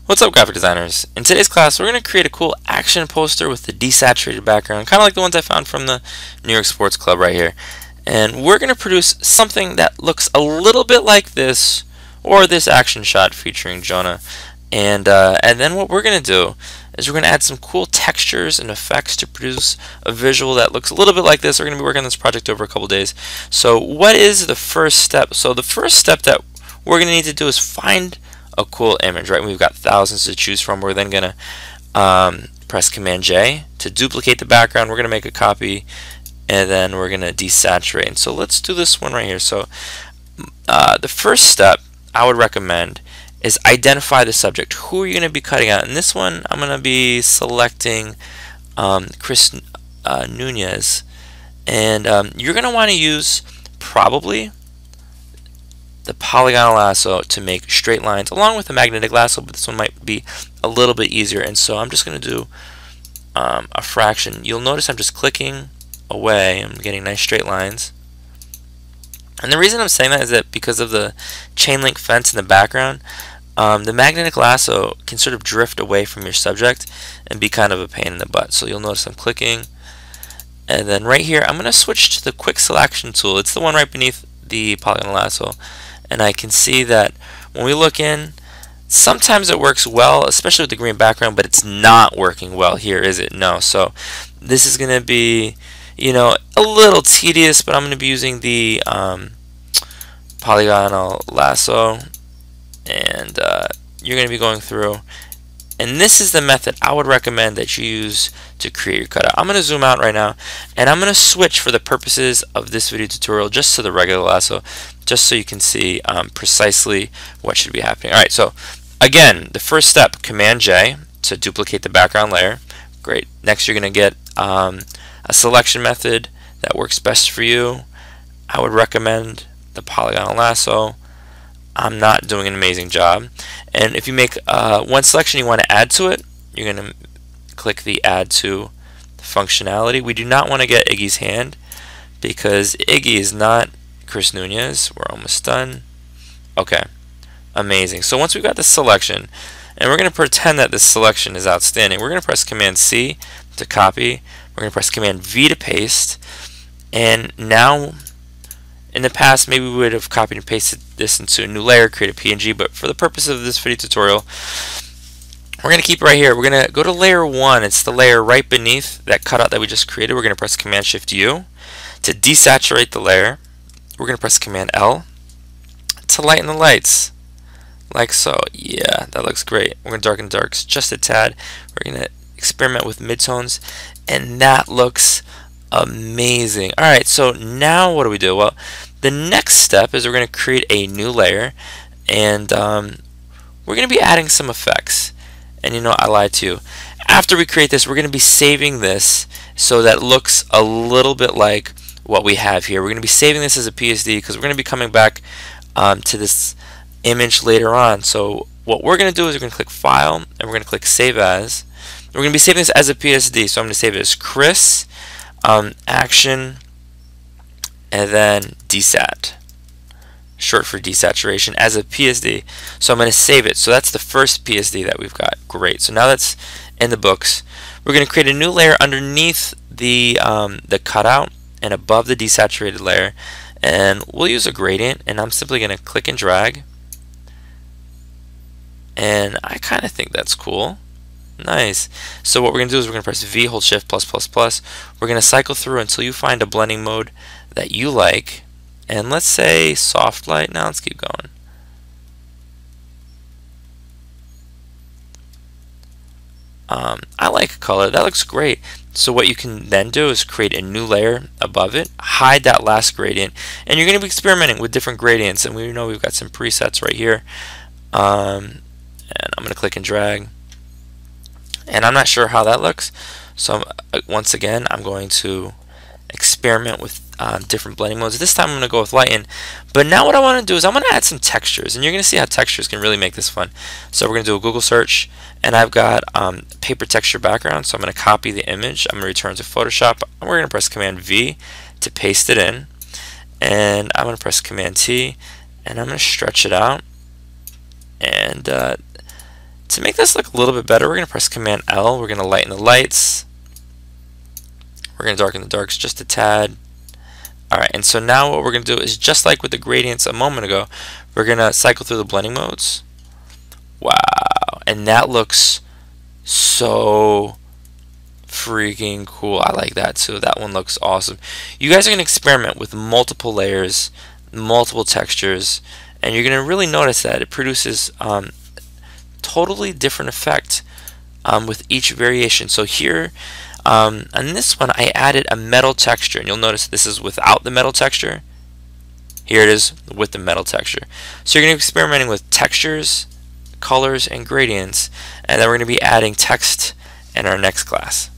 What's up, graphic designers? In today's class, we're going to create a cool action poster with the desaturated background, kind of like the ones I found from the New York Sports Club right here. And we're going to produce something that looks a little bit like this, or this action shot featuring Jonah. And then what we're going to do is we're going to add some cool textures and effects to produce a visual that looks a little bit like this. We're going to be working on this project over a couple days. So what is the first step? So the first step that we're going to need to do is find a cool image, right? We've got thousands to choose from. We're then going to press Command J to duplicate the background. We're going to make a copy, and then we're going to desaturate. And so let's do this one right here. So the first step I would recommend is identify the subject. Who are you going to be cutting out? In this one, I'm going to be selecting Chris Nunez, and you're going to want to use probably the polygonal lasso to make straight lines along with the magnetic lasso, but this one might be a little bit easier. And so I'm just going to do a fraction. You'll notice I'm just clicking away. I'm getting nice straight lines. And the reason I'm saying that is that because of the chain link fence in the background, the magnetic lasso can sort of drift away from your subject and be kind of a pain in the butt. So you'll notice I'm clicking, and then right here I'm going to switch to the quick selection tool. It's the one right beneath the polygonal lasso. And I can see that when we look in, sometimes it works well, especially with the green background, but it's not working well here, is it? No. So this is going to be, you know, a little tedious, but I'm going to be using the polygonal lasso, and you're going to be going through. And this is the method I would recommend that you use to create your cutout. I'm going to zoom out right now, and I'm going to switch for the purposes of this video tutorial just to the regular lasso, just so you can see precisely what should be happening. Alright, so again, the first step, Command J to duplicate the background layer. Great. Next, you're going to get a selection method that works best for you. I would recommend the polygonal lasso. I'm not doing an amazing job. And if you make one selection you want to add to it, you're going to click the Add to functionality. We do not want to get Iggy's hand because Iggy is not Chris Nunez. We're almost done. Okay, amazing. So once we've got this selection, and we're going to pretend that this selection is outstanding, we're going to press Command C to copy. We're going to press Command V to paste. And now, in the past, maybe we would have copied and pasted this into a new layer, create a PNG, but for the purpose of this video tutorial, we're going to keep it right here. We're going to go to layer 1. It's the layer right beneath that cutout that we just created. We're going to press Command Shift U to desaturate the layer. We're going to press Command L to lighten the lights, like so. Yeah, that looks great. We're going to darken the darks just a tad. We're going to experiment with midtones, and that looks amazing. Alright, so now what do we do? Well, the next step is we're going to create a new layer, and we're going to be adding some effects. And you know, I lied to you. After we create this, we're going to be saving this so that it looks a little bit like what we have here. We're going to be saving this as a PSD because we're going to be coming back to this image later on. So what we're going to do is we're going to click File, and we're going to click Save As. We're going to be saving this as a PSD, so I'm going to save it as Chris action, and then desat, short for desaturation, as a PSD. So I'm going to save it. So that's the first PSD that we've got. Great. So now that's in the books. We're going to create a new layer underneath the cutout and above the desaturated layer, and we'll use a gradient, and I'm simply going to click and drag, and I kind of think that's cool. Nice. So what we're going to do is we're going to press V, hold Shift, plus, plus, plus. We're going to cycle through until you find a blending mode that you like. And let's say soft light. Now let's keep going. I like color. That looks great. So what you can then do is create a new layer above it, hide that last gradient, and you're going to be experimenting with different gradients. And we know we've got some presets right here. And I'm going to click and drag. And I'm not sure how that looks, so once again I'm going to experiment with different blending modes. This time I'm going to go with lighten, but now what I want to do is I'm going to add some textures, and you're going to see how textures can really make this fun. So we're going to do a Google search, and I've got paper texture background, so I'm going to copy the image. I'm going to return to Photoshop, and we're going to press Command V to paste it in, and I'm going to press Command T, and I'm going to stretch it out, and To make this look a little bit better, we're going to press Command L. We're going to lighten the lights. We're going to darken the darks just a tad. Alright, and so now what we're going to do is just like with the gradients a moment ago, we're going to cycle through the blending modes. Wow, and that looks so freaking cool. I like that too. That one looks awesome. You guys are going to experiment with multiple layers, multiple textures, and you're going to really notice that it produces totally different effect with each variation. So here on this one I added a metal texture, and you'll notice this is without the metal texture. Here it is with the metal texture. So you're going to be experimenting with textures, colors, and gradients, and then we're going to be adding text in our next class.